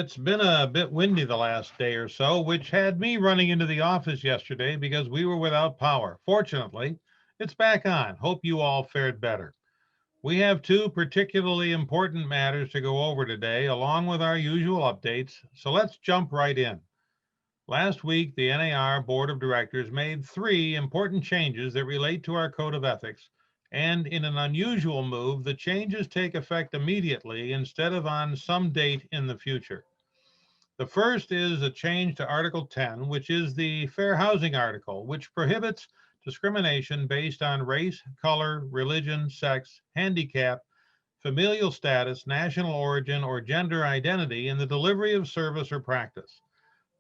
It's been a bit windy the last day or so, which had me running into the office yesterday because we were without power. Fortunately, it's back on. Hope you all fared better. We have two particularly important matters to go over today, along with our usual updates. So let's jump right in. Last week, the NAR Board of Directors made three important changes that relate to our Code of Ethics. And in an unusual move, the changes take effect immediately instead of on some date in the future. The first is a change to Article 10, which is the Fair Housing Article, which prohibits discrimination based on race, color, religion, sex, handicap, familial status, national origin, or gender identity in the delivery of service or practice.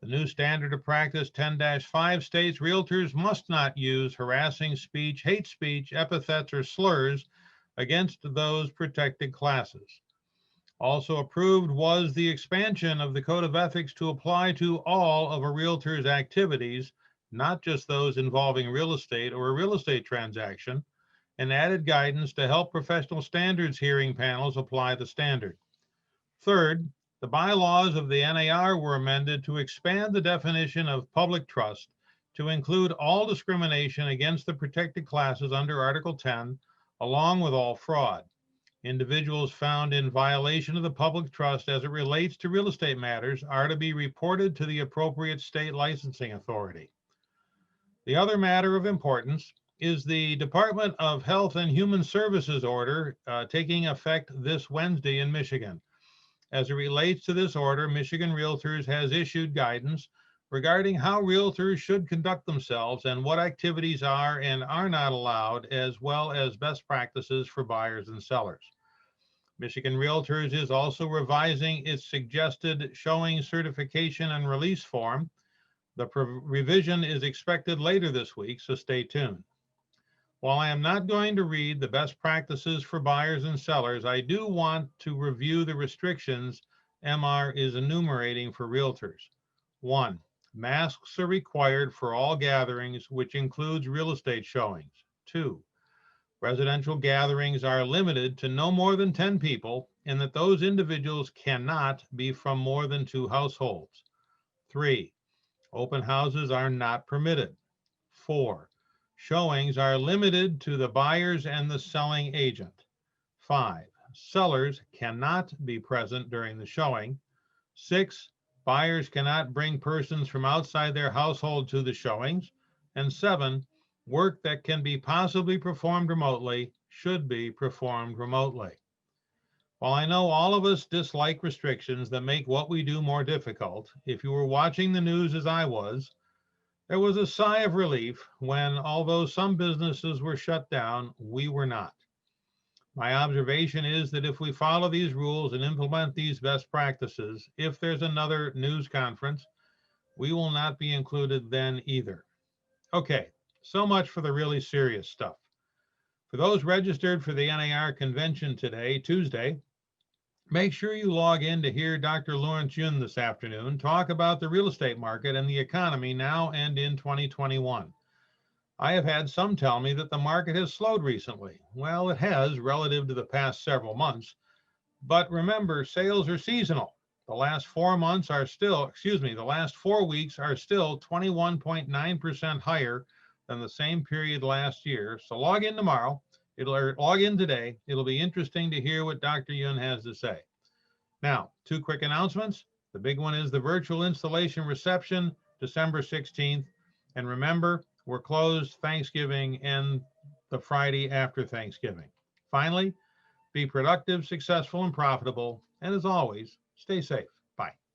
The new standard of practice 10-5 states realtors must not use harassing speech, hate speech, epithets, or slurs against those protected classes. Also approved was the expansion of the Code of Ethics to apply to all of a realtor's activities, not just those involving real estate or a real estate transaction, and added guidance to help professional standards hearing panels apply the standard. Third, the bylaws of the NAR were amended to expand the definition of public trust to include all discrimination against the protected classes under Article 10, along with all fraud. Individuals found in violation of the public trust as it relates to real estate matters are to be reported to the appropriate state licensing authority. The other matter of importance is the Department of Health and Human Services order taking effect this Wednesday in Michigan. As it relates to this order, Michigan Realtors has issued guidance regarding how realtors should conduct themselves and what activities are and are not allowed, as well as best practices for buyers and sellers. Michigan Realtors is also revising its suggested showing certification and release form. The revision is expected later this week, so stay tuned. While I am not going to read the best practices for buyers and sellers, I do want to review the restrictions MR is enumerating for realtors. 1. Masks are required for all gatherings, which includes real estate showings. 2. Residential gatherings are limited to no more than 10 people, and that those individuals cannot be from more than 2 households. 3. Open houses are not permitted. 4. Showings are limited to the buyers and the selling agent. 5. Sellers cannot be present during the showing. 6. Buyers cannot bring persons from outside their household to the showings. And 7. Work that can be possibly performed remotely should be performed remotely. While I know all of us dislike restrictions that make what we do more difficult, if you were watching the news as I was, there was a sigh of relief when, although some businesses were shut down, we were not. My observation is that if we follow these rules and implement these best practices, if there's another news conference, we will not be included then either. Okay, so much for the really serious stuff. For those registered for the NAR convention today, Tuesday, make sure you log in to hear Dr. Lawrence Yun this afternoon talk about the real estate market and the economy now and in 2021. I have had some tell me that the market has slowed recently. Well, it has relative to the past several months, but remember, sales are seasonal. The last 4 months are still, the last 4 weeks are still 21.9% higher than the same period last year. So log in tomorrow. Log in today. It'll be interesting to hear what Dr. Yun has to say. Now, 2 quick announcements. The big one is the virtual installation reception, December 16th. And remember, we're closed Thanksgiving and the Friday after Thanksgiving. Finally, be productive, successful, and profitable. And as always, stay safe. Bye.